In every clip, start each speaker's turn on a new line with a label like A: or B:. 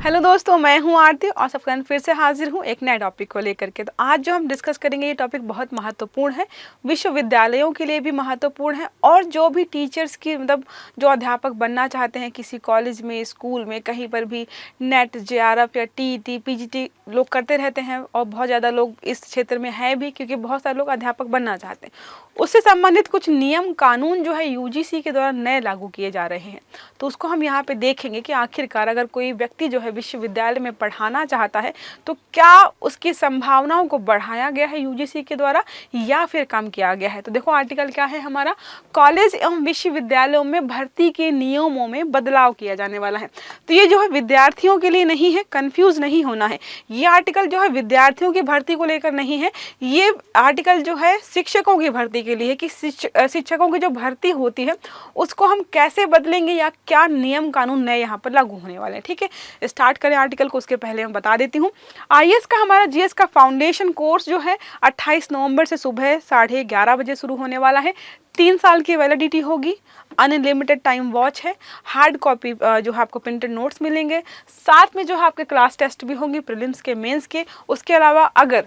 A: Hello दोस्तों, मैं हूं आरती और सबके साथ फिर से हाजिर हूं एक नए टॉपिक को लेकर के। तो आज जो हम डिस्कस करेंगे ये टॉपिक बहुत महत्वपूर्ण है, विश्वविद्यालयों के लिए भी महत्वपूर्ण है और जो भी टीचर्स की जो अध्यापक बनना चाहते हैं किसी कॉलेज में, स्कूल में, कहीं पर भी नेट, जेआरएफ या टीईटी, पीजीटी लोग करते रहते हैं और बहुत ज़्यादा लोग इस क्षेत्र में है भी, क्योंकि बहुत सारे लोग अध्यापक बनना चाहते हैं। उससे संबंधित कुछ नियम कानून जो है यूजीसी के द्वारा नए लागू किए जा रहे हैं, तो उसको हम यहाँ पे देखेंगे कि आखिरकार अगर कोई व्यक्ति जो है विश्वविद्यालय में पढ़ाना चाहता है तो क्या उसकी संभावनाओं को बढ़ाया गया है यूजीसी के द्वारा या फिर कम किया गया है। तो देखो आर्टिकल क्या है हमारा, कॉलेज एवं विश्वविद्यालयों में भर्ती के नियमों में बदलाव किया जाने वाला है। तो ये जो है विद्यार्थियों के लिए नहीं है, कंफ्यूज नहीं होना है। ये आर्टिकल जो है विद्यार्थियों की भर्ती को लेकर नहीं है, ये आर्टिकल जो है शिक्षकों की भर्ती के लिए, कि शिक्षकों की जो भर्ती होती है उसको हम कैसे बदलेंगे या क्या नियम कानून नए यहाँ पर लागू होने वाले हैं। ठीक है, स्टार्ट करें आर्टिकल को। उसके पहले मैं बता देती हूँ, आईएएस का हमारा जीएस का फाउंडेशन कोर्स जो है 28 नवंबर से सुबह 11:30 बजे शुरू होने वाला है। 3 साल की वैलिडिटी होगी, अनलिमिटेड टाइम वॉच है, हार्ड कॉपी जो है आपको प्रिंटेड नोट्स मिलेंगे, साथ में जो है आपके क्लास टेस्ट भी होंगे, प्रीलिम्स के, मेंस के। उसके अलावा अगर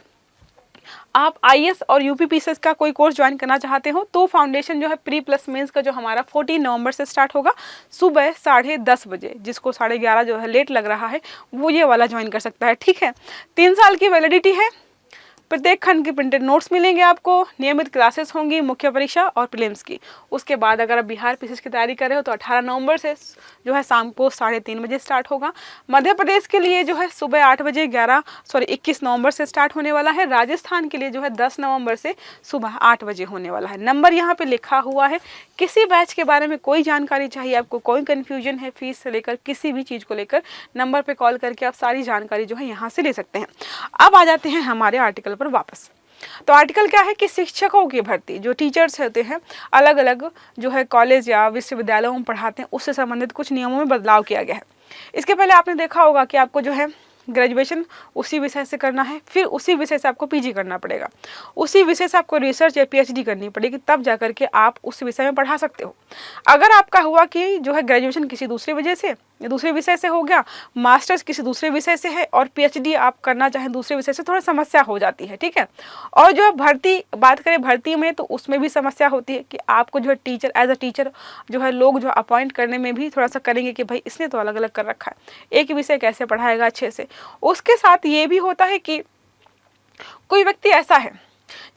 A: आप आईएएस और यूपीपीसीएस का कोई कोर्स ज्वाइन करना चाहते हो तो फाउंडेशन जो है प्री प्लस मेंस का जो हमारा 14 नवंबर से स्टार्ट होगा सुबह 10:30 बजे। जिसको 11:30 जो है लेट लग रहा है वो ये वाला ज्वाइन कर सकता है। ठीक है, 3 साल की वैलिडिटी है, प्रत्येक खंड के प्रिंटेड नोट्स मिलेंगे आपको, नियमित क्लासेस होंगी, मुख्य परीक्षा और प्रीलिम्स की। उसके बाद अगर आप बिहार पीसीएस की तैयारी कर रहे हो तो 18 नवंबर से जो है शाम को 3:30 बजे स्टार्ट होगा। मध्य प्रदेश के लिए जो है सुबह 8 बजे 21 नवंबर से स्टार्ट होने वाला है। राजस्थान के लिए जो है 10 नवंबर से सुबह 8 बजे होने वाला है। नंबर यहाँ पे लिखा हुआ है। किसी बैच के बारे में कोई जानकारी चाहिए आपको, कोई कन्फ्यूजन है फीस से लेकर किसी भी चीज़ को लेकर, नंबर पे कॉल करके आप सारी जानकारी जो है यहाँ से ले सकते हैं। अब आ जाते हैं हमारे आर्टिकल पर वापस। तो आर्टिकल क्या है कि शिक्षकों की भर्ती, जो टीचर्स होते हैं अलग अलग जो है कॉलेज या विश्वविद्यालयों में पढ़ाते हैं, उससे संबंधित कुछ नियमों में बदलाव किया गया है। इसके पहले आपने देखा होगा कि आपको जो है ग्रेजुएशन उसी विषय से करना है, फिर उसी विषय से आपको पीजी करना पड़ेगा, उसी विषय से आपको रिसर्च या पीएचडी करनी पड़ेगी, तब जाकर के आप उस विषय में पढ़ा सकते हो। अगर आपका हुआ कि जो है ग्रेजुएशन किसी दूसरी वजह से, दूसरे विषय से हो गया, मास्टर्स किसी दूसरे विषय से है और पीएचडी आप करना चाहें दूसरे विषय से, थोड़ा समस्या हो जाती है। ठीक है, और जो है भर्ती, बात करें भर्ती में तो उसमें भी समस्या होती है कि आपको जो है टीचर, एज अ टीचर जो है लोग जो अपॉइंट करने में भी थोड़ा सा करेंगे कि भाई इसने तो अलग अलग कर रखा है, एक विषय कैसे पढ़ाएगा अच्छे से। उसके साथ ये भी होता है कि कोई व्यक्ति ऐसा है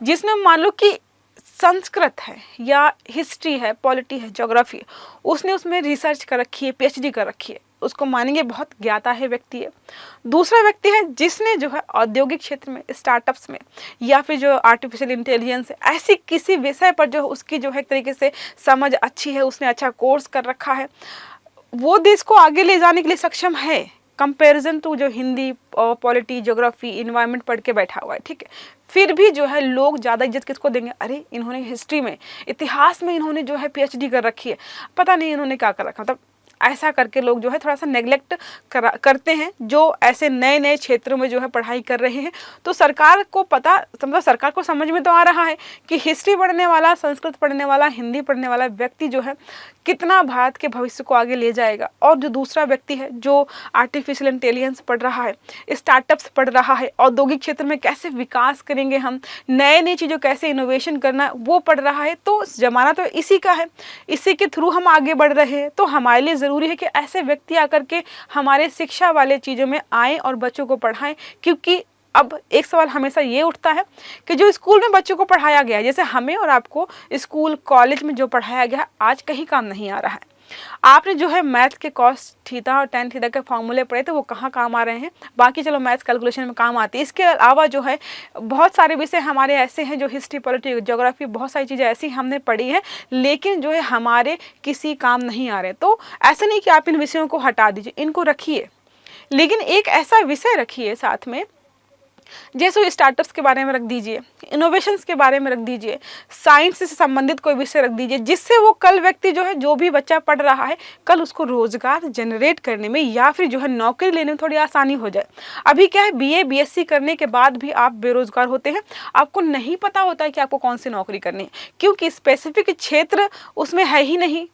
A: जिसने मान लो कि संस्कृत है या हिस्ट्री है, पॉलिटी है, ज्योग्राफी है, उसने उसमें रिसर्च कर रखी है, पीएचडी कर रखी है, उसको मानेंगे बहुत ज्ञाता है व्यक्ति है। दूसरा व्यक्ति है जिसने जो है औद्योगिक क्षेत्र में, स्टार्टअप्स में या फिर जो आर्टिफिशियल इंटेलिजेंस है, ऐसी किसी विषय पर जो उसकी जो है एक तरीके से समझ अच्छी है, उसने अच्छा कोर्स कर रखा है, वो देश को आगे ले जाने के लिए सक्षम है कंपैरिजन टू जो हिंदी, पॉलिटी, ज्योग्राफी, इन्वायरमेंट पढ़ के बैठा हुआ है। ठीक है, फिर भी जो है लोग ज़्यादा इज्जत किसको देंगे, अरे इन्होंने हिस्ट्री में, इतिहास में इन्होंने जो है पीएचडी कर रखी है, पता नहीं इन्होंने क्या कर रखा। मतलब ऐसा करके लोग जो है थोड़ा सा नेग्लेक्ट करते हैं जो ऐसे नए नए क्षेत्रों में जो है पढ़ाई कर रहे हैं। तो सरकार को पता, मतलब सरकार को समझ में तो आ रहा है कि हिस्ट्री पढ़ने वाला, संस्कृत पढ़ने वाला, हिंदी पढ़ने वाला व्यक्ति जो है कितना भारत के भविष्य को आगे ले जाएगा, और जो दूसरा व्यक्ति है जो आर्टिफिशियल इंटेलिजेंस पढ़ रहा है, स्टार्टअप्स पढ़ रहा है, औद्योगिक क्षेत्र में कैसे विकास करेंगे हम, नए नई चीज़ों कैसे इनोवेशन करना है, वो पढ़ रहा है। तो ज़माना तो इसी का है, इसी के थ्रू हम आगे बढ़ रहे हैं। तो हमारे लिए ज़रूरी है कि ऐसे व्यक्ति आकर के हमारे शिक्षा वाले चीज़ों में आएँ और बच्चों को पढ़ाएं। क्योंकि अब एक सवाल हमेशा ये उठता है कि जो स्कूल में बच्चों को पढ़ाया गया है, जैसे हमें और आपको स्कूल कॉलेज में जो पढ़ाया गया है आज कहीं काम नहीं आ रहा है। आपने जो है मैथ के कॉस थीटा और टेन थीटा के फॉर्मूले पढ़े थे, वो कहाँ काम आ रहे हैं। बाकी चलो मैथ्स कैलकुलेशन में काम आती है, इसके अलावा जो है बहुत सारे विषय हमारे ऐसे हैं जो हिस्ट्री, पॉलिटी, ज्योग्राफी, बहुत सारी चीज़ें ऐसी हमने पढ़ी है लेकिन जो है हमारे किसी काम नहीं आ रहे। तो ऐसा नहीं कि आप इन विषयों को हटा दीजिए, इनको रखिए, लेकिन एक ऐसा विषय रखिए साथ में, जैसे स्टार्टअप्स के बारे में रख दीजिए, इनोवेशंस के बारे में रख दीजिए, साइंस से संबंधित कोई विषय रख दीजिए, जिससे वो कल व्यक्ति जो है, जो भी बच्चा पढ़ रहा है, कल उसको रोजगार जनरेट करने में या फिर जो है नौकरी लेने में थोड़ी आसानी हो जाए। अभी क्या है, बीए बीएससी करने के बाद भी आप बेरोजगार होते हैं, आपको नहीं पता होता है कि आपको कौन सी नौकरी करनी है, क्योंकि स्पेसिफिक क्षेत्र उसमें है ही नहीं।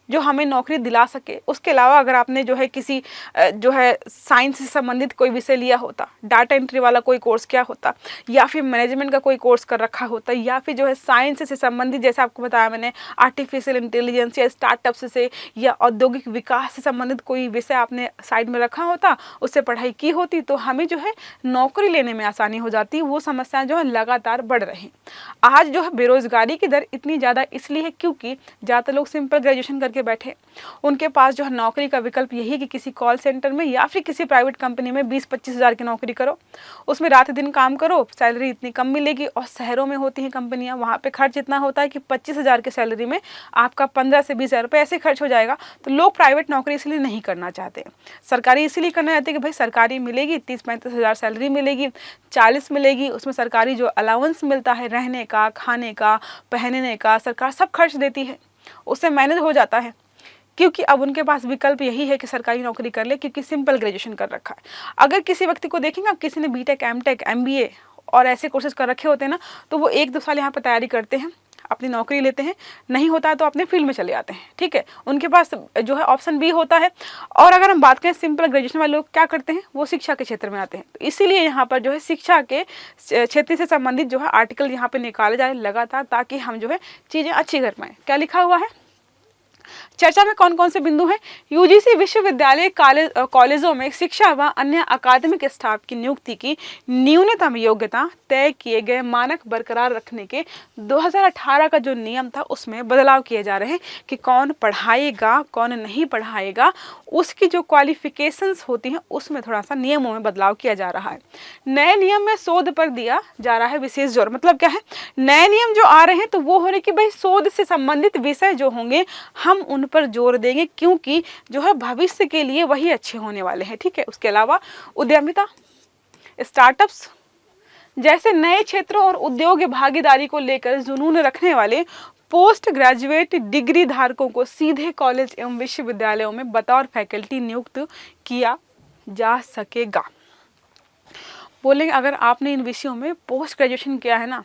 A: जो हमें नौकरी दिला सके। उसके अलावा अगर आपने जो है किसी जो है साइंस से संबंधित कोई विषय लिया होता, डाटा एंट्री वाला कोई कोर्स किया होता, या फिर मैनेजमेंट का कोई कोर्स कर रखा होता, या फिर जो है साइंस से संबंधित, जैसे आपको बताया मैंने, आर्टिफिशियल इंटेलिजेंस या स्टार्टअप्स से या औद्योगिक विकास से संबंधित कोई विषय आपने साइड में रखा होता, उससे पढ़ाई की होती, तो हमें जो है नौकरी लेने में आसानी हो जाती। वो समस्याएं जो है लगातार बढ़ रही। आज जो है बेरोजगारी की दर इतनी ज़्यादा इसलिए है क्योंकि ज़्यादातर लोग सिंपल ग्रेजुएशन करके बैठे, उनके पास जो है नौकरी का विकल्प यही है कि किसी कॉल सेंटर में या फिर किसी प्राइवेट कंपनी में 20-25 हज़ार की नौकरी करो, उसमें रात दिन काम करो, सैलरी इतनी कम मिलेगी। और शहरों में होती हैं कंपनियां, वहाँ पे खर्च इतना होता है कि 25 हज़ार की सैलरी में आपका 15 से 20 हज़ार रुपये ऐसे खर्च हो जाएगा। तो लोग प्राइवेट नौकरी इसलिए नहीं करना चाहते, सरकारी इसीलिए करना चाहते हैं कि भाई सरकारी मिलेगी, 30-35 हज़ार सैलरी मिलेगी, 40 मिलेगी, उसमें सरकारी जो अलाउंस मिलता है रहने का, खाने का, पहनने का, सरकार सब खर्च देती है, उससे मैनेज हो जाता है। क्योंकि अब उनके पास विकल्प यही है कि सरकारी नौकरी कर ले, क्योंकि सिंपल ग्रेजुएशन कर रखा है। अगर किसी व्यक्ति को देखेंगे आप, किसी ने बीटेक, एमटेक, एमबीए और ऐसे कोर्सेज कर रखे होते हैं ना, तो वो 1-2 साल यहाँ पर तैयारी करते हैं, अपनी नौकरी लेते हैं, नहीं होता है तो अपने फील्ड में चले जाते हैं। ठीक है, उनके पास जो है ऑप्शन बी होता है। और अगर हम बात करें सिंपल ग्रेजुएशन वाले लोग क्या करते हैं, वो शिक्षा के क्षेत्र में आते हैं। तो इसीलिए यहाँ पर जो है शिक्षा के क्षेत्र से संबंधित जो है आर्टिकल यहाँ पे निकाले जाए लगातार, ताकि हम जो है चीज़ें अच्छी कर पाएँ। क्या लिखा हुआ है चर्चा में, कौन कौन से बिंदु हैं? यूजीसी विश्वविद्यालय कॉलेजों में शिक्षा व अन्य अकादमिक स्टाफ की नियुक्ति की न्यूनतम योग्यता तय किए गए मानक बरकरार रखने के 2018 का जो नियम था उसमें बदलाव किए जा रहे हैं कि कौन पढ़ाएगा कौन नहीं पढ़ाएगा, उसकी जो क्वालिफिकेशंस होती हैं उसमें थोड़ा सा नियमों में बदलाव किया जा रहा है। नए नियम में शोध पर दिया जा रहा है विशेष जोर। मतलब क्या है, नए नियम जो आ रहे हैं तो वो हो रहे कि भाई शोध से संबंधित विषय जो होंगे हम उन पर जोर देंगे, क्योंकि जो है भविष्य के लिए वही अच्छे होने वाले हैं। ठीक है, उसके अलावा उद्यमिता, स्टार्टअप्स जैसे नए क्षेत्रों और उद्योग भागीदारी को लेकर जुनून रखने वाले पोस्ट ग्रेजुएट डिग्री धारकों को सीधे कॉलेज एवं विश्वविद्यालयों में बतौर फैकल्टी नियुक्त किया जा सकेगा। बोलेंगे अगर आपने इन विषयों में पोस्ट ग्रेजुएशन किया है ना,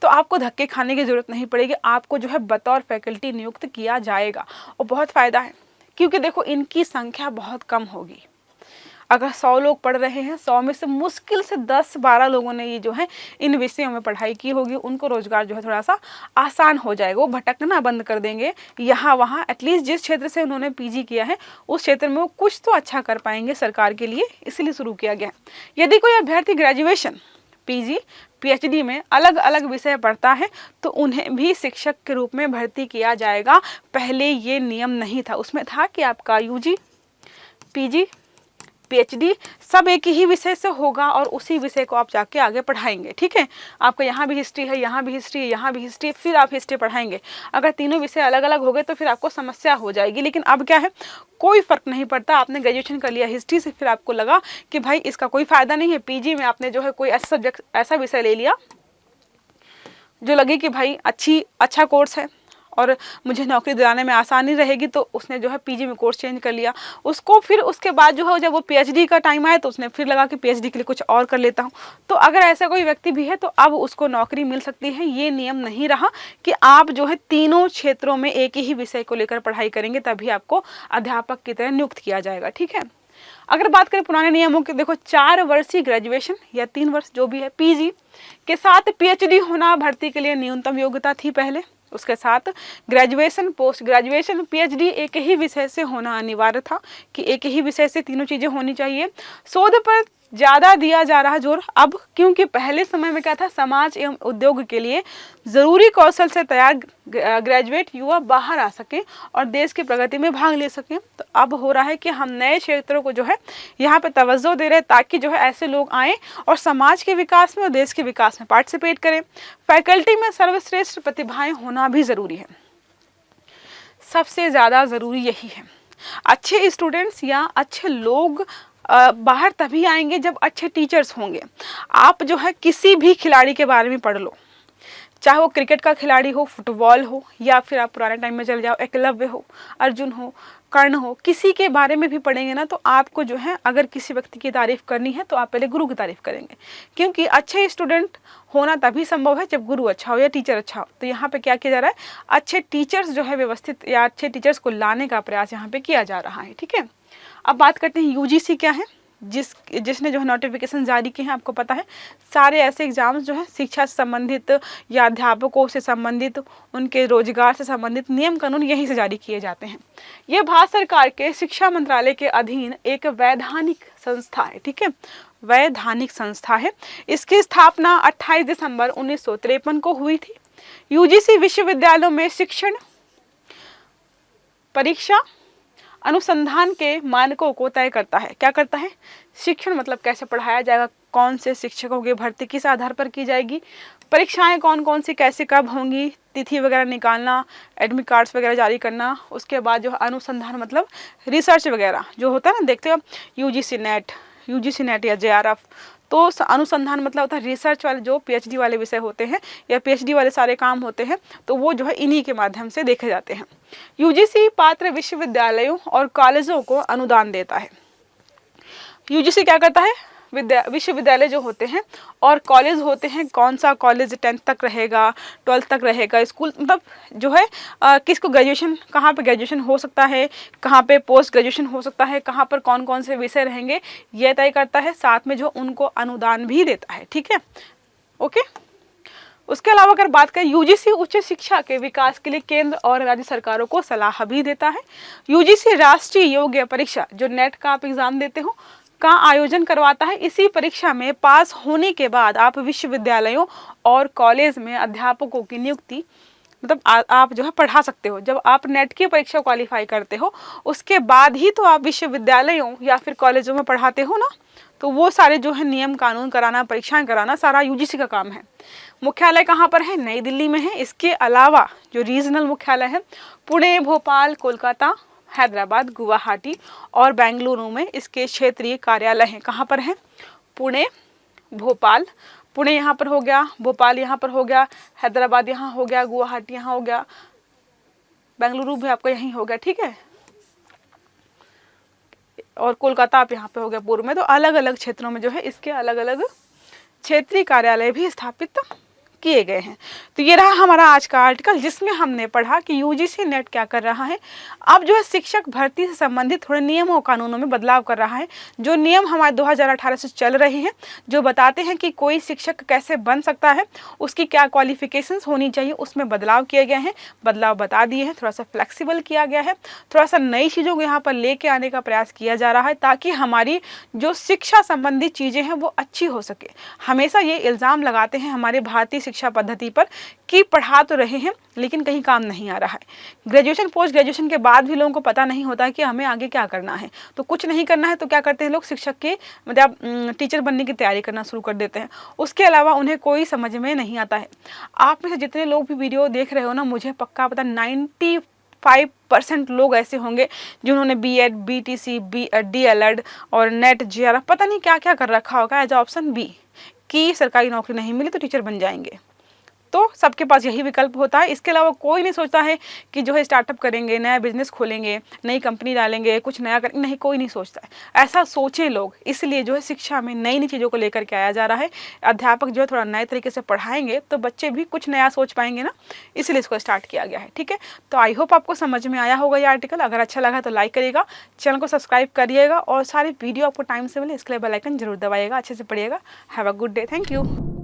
A: तो आपको धक्के खाने की जरूरत नहीं पड़ेगी, आपको जो है बतौर फैकल्टी नियुक्त किया जाएगा। और बहुत फ़ायदा है, क्योंकि देखो इनकी संख्या बहुत कम होगी। अगर 100 लोग पढ़ रहे हैं, 100 में से मुश्किल से 10-12 लोगों ने ये जो है इन विषयों में पढ़ाई की होगी, उनको रोजगार जो है थोड़ा सा आसान हो जाएगा। वो भटकना बंद कर देंगे यहाँ वहाँ, एटलीस्ट जिस क्षेत्र से उन्होंने पीजी किया है उस क्षेत्र में वो कुछ तो अच्छा कर पाएंगे सरकार के लिए, इसलिए शुरू किया गया। यदि कोई अभ्यर्थी ग्रेजुएशन, पीजी, पीएचडी में अलग अलग विषय पढ़ता है तो उन्हें भी शिक्षक के रूप में भर्ती किया जाएगा। पहले ये नियम नहीं था, उसमें था कि आपका यूजी, पीजी, पीएचडी सब एक ही विषय से होगा और उसी विषय को आप जाके आगे पढ़ाएंगे। ठीक है, आपका यहाँ भी हिस्ट्री है, यहाँ भी हिस्ट्री है, यहाँ भी हिस्ट्री, फिर आप हिस्ट्री पढ़ाएंगे। अगर तीनों विषय अलग अलग हो गए तो फिर आपको समस्या हो जाएगी। लेकिन अब क्या है, कोई फर्क नहीं पड़ता। आपने ग्रेजुएशन कर लिया हिस्ट्री से, फिर आपको लगा कि भाई इसका कोई फायदा नहीं है, पीजी में आपने जो है कोई ऐसा सब्जेक्ट, ऐसा विषय ले लिया जो लगे कि भाई अच्छा कोर्स है और मुझे नौकरी दिलाने में आसानी रहेगी, तो उसने जो है पीजी में कोर्स चेंज कर लिया उसको। फिर उसके बाद जो है जब वो पीएचडी का टाइम आया तो उसने फिर लगा कि पीएचडी के लिए कुछ और कर लेता हूँ। तो अगर ऐसा कोई व्यक्ति भी है तो अब उसको नौकरी मिल सकती है। ये नियम नहीं रहा कि आप जो है तीनों क्षेत्रों में एक ही विषय को लेकर पढ़ाई करेंगे तभी आपको अध्यापक की तरह नियुक्त किया जाएगा। ठीक है, अगर बात करें पुराने नियमों की, देखो 4 वर्षीय ग्रेजुएशन या 3 वर्ष जो भी है पीजी के साथ पीएचडी होना भर्ती के लिए न्यूनतम योग्यता थी पहले। उसके साथ ग्रेजुएशन, पोस्ट ग्रेजुएशन, पीएचडी एक ही विषय से होना अनिवार्य था कि एक ही विषय से तीनों चीज़ें होनी चाहिए। शोध पर ज़्यादा दिया जा रहा जोर अब, क्योंकि पहले समय में क्या था, समाज एवं उद्योग के लिए ज़रूरी कौशल से तैयार ग्रेजुएट युवा बाहर आ सकें और देश की प्रगति में भाग ले सकें। तो अब हो रहा है कि हम नए क्षेत्रों को जो है यहाँ पे तवज्जो दे रहे हैं ताकि जो है ऐसे लोग आएँ और समाज के विकास में और देश के विकास में पार्टिसिपेट करें। फैकल्टी में सर्वश्रेष्ठ प्रतिभाएं होना भी ज़रूरी है, सबसे ज़्यादा ज़रूरी यही है। अच्छे स्टूडेंट्स या अच्छे लोग बाहर तभी आएंगे जब अच्छे टीचर्स होंगे। आप जो है किसी भी खिलाड़ी के बारे में पढ़ लो, चाहे वो क्रिकेट का खिलाड़ी हो, फुटबॉल हो, या फिर आप पुराने टाइम में चले जाओ एकलव्य हो, अर्जुन हो, कर्ण हो, किसी के बारे में भी पढ़ेंगे ना तो आपको जो है अगर किसी व्यक्ति की तारीफ करनी है तो आप पहले गुरु की तारीफ करेंगे, क्योंकि अच्छे स्टूडेंट होना तभी संभव है जब गुरु अच्छा हो या टीचर अच्छा हो। तो यहाँ पे क्या किया जा रहा है, अच्छे टीचर्स जो है व्यवस्थित या अच्छे टीचर्स को लाने का प्रयास यहाँ पे किया जा रहा है। ठीक है, अब बात करते हैं यूजीसी क्या है। जिसने जो है नोटिफिकेशन जारी किए हैं, आपको पता है सारे ऐसे एग्जाम्स जो है शिक्षा से संबंधित या अध्यापकों से संबंधित, उनके रोजगार से संबंधित नियम कानून यहीं से जारी किए जाते हैं। ये भारत सरकार के शिक्षा मंत्रालय के अधीन एक वैधानिक संस्था है। ठीक है, वैधानिक संस्था है। इसकी स्थापना 28 दिसंबर 1953 को हुई थी। यूजीसी विश्वविद्यालयों में शिक्षण, परीक्षा, अनुसंधान के मानकों को तय करता है। क्या करता है, शिक्षण मतलब कैसे पढ़ाया जाएगा, कौन से शिक्षकों की भर्ती किस आधार पर की जाएगी, परीक्षाएं कौन कौन सी कैसे कब होंगी, तिथि वगैरह निकालना, एडमिट कार्ड्स वगैरह जारी करना, उसके बाद जो अनुसंधान मतलब रिसर्च वगैरह जो होता है ना, देखते हो यूजीसी नेट या जेआरएफ, तो अनुसंधान मतलब होता है रिसर्च वाले जो पीएचडी वाले विषय होते हैं या पीएचडी वाले सारे काम होते हैं, तो वो जो है इन्हीं के माध्यम से देखे जाते हैं। यूजीसी पात्र विश्वविद्यालयों और कॉलेजों को अनुदान देता है। यूजीसी क्या करता है, विश्वविद्यालय जो होते हैं और कॉलेज होते हैं, कौन सा कॉलेज 10th तक रहेगा, 12th तक रहेगा, स्कूल मतलब जो है किसको ग्रेजुएशन, कहाँ पे ग्रेजुएशन हो सकता है, कहाँ पे पोस्ट ग्रेजुएशन हो सकता है, कहाँ पर कौन कौन से विषय रहेंगे, ये तय करता है। साथ में जो उनको अनुदान भी देता है। ठीक है, ओके। उसके अलावा अगर बात करें, यूजीसी उच्च शिक्षा के विकास के लिए केंद्र और राज्य सरकारों को सलाह भी देता है। यूजीसी राष्ट्रीय योग्य परीक्षा जो नेट का आप एग्जाम देते हो का आयोजन करवाता है। इसी परीक्षा में पास होने के बाद आप विश्वविद्यालयों और कॉलेज में अध्यापकों की नियुक्ति मतलब आप जो है पढ़ा सकते हो। जब आप नेट की परीक्षा क्वालिफाई करते हो उसके बाद ही तो आप विश्वविद्यालयों या फिर कॉलेजों में पढ़ाते हो ना, तो वो सारे जो है नियम कानून कराना, परीक्षाएं कराना सारा यूजीसी का काम है। मुख्यालय कहाँ पर है, नई दिल्ली में है। इसके अलावा जो रीजनल मुख्यालय है पुणे, भोपाल, कोलकाता, हैदराबाद, गुवाहाटी और बेंगलुरु में इसके क्षेत्रीय कार्यालय हैं। कहाँ पर है, पुणे, भोपाल, पुणे यहाँ पर हो गया, भोपाल यहाँ पर हो गया, हैदराबाद यहाँ हो गया, गुवाहाटी यहाँ हो गया, बेंगलुरु भी आपका यहीं हो गया। ठीक है, और कोलकाता आप यहाँ पे हो गया पूर्व में। तो अलग अलग क्षेत्रों में जो है इसके अलग अलग क्षेत्रीय कार्यालय भी स्थापित किए गए हैं। तो ये रहा हमारा आज का आर्टिकल जिसमें हमने पढ़ा कि यूजीसी नेट क्या कर रहा है। अब जो है शिक्षक भर्ती से संबंधित थोड़े नियमों और कानूनों में बदलाव कर रहा है। जो नियम हमारे 2018 से चल रहे हैं जो बताते हैं कि कोई शिक्षक कैसे बन सकता है, उसकी क्या क्वालिफिकेशंस होनी चाहिए, उसमें बदलाव किए गए हैं, बदलाव बता दिए हैं, थोड़ा सा फ्लेक्सिबल किया गया है, थोड़ा सा नई चीज़ों को यहाँ पर लेके आने का प्रयास किया जा रहा है ताकि हमारी जो शिक्षा संबंधित चीज़ें हैं वो अच्छी हो सके। हमेशा ये इल्ज़ाम लगाते हैं हमारे भारतीय शिक्षा पद्धति पर कि पढ़ा तो रहे हैं लेकिन कहीं काम नहीं आ रहा है। ग्रेजुएशन पोस्ट ग्रेजुएशन के बाद भी लोगों को पता नहीं होता है कि हमें आगे क्या करना है। तो कुछ नहीं करना है तो क्या करते हैं लोग, शिक्षक के मतलब टीचर बनने की तैयारी करना शुरू कर देते हैं। उसके अलावा उन्हें कोई समझ में नहीं आता है। आप में से जितने लोग भी वीडियो देख रहे हो ना, मुझे पक्का पता 95% लोग ऐसे होंगे जिन्होंने बीएड, बीटीसी, डीएलएड और नेट, जेआरएफ पता नहीं क्या क्या कर रखा होगा एज ऑप्शन बी कि सरकारी नौकरी नहीं मिली तो टीचर बन जाएंगे। तो सबके पास यही विकल्प होता है। इसके अलावा कोई नहीं सोचता है कि जो है स्टार्टअप करेंगे, नया बिजनेस खोलेंगे, नई कंपनी डालेंगे, कुछ नया करेंगे, नहीं, कोई नहीं सोचता है। ऐसा सोचें लोग, इसलिए जो है शिक्षा में नई नई चीज़ों को लेकर के आया जा रहा है। अध्यापक जो है थोड़ा नए तरीके से पढ़ाएंगे तो बच्चे भी कुछ नया सोच पाएंगे ना, इसलिए इसको स्टार्ट किया गया है। ठीक है, तो आई होप आपको समझ में आया होगा ये आर्टिकल। अगर अच्छा लगा तो लाइक करिएगा, चैनल को सब्सक्राइब करिएगा और सारे वीडियो आपको टाइम से मिले इसके लिए बेल आइकन जरूर दबाइएगा। अच्छे से पढ़िएगा। Have a good day. Thank you.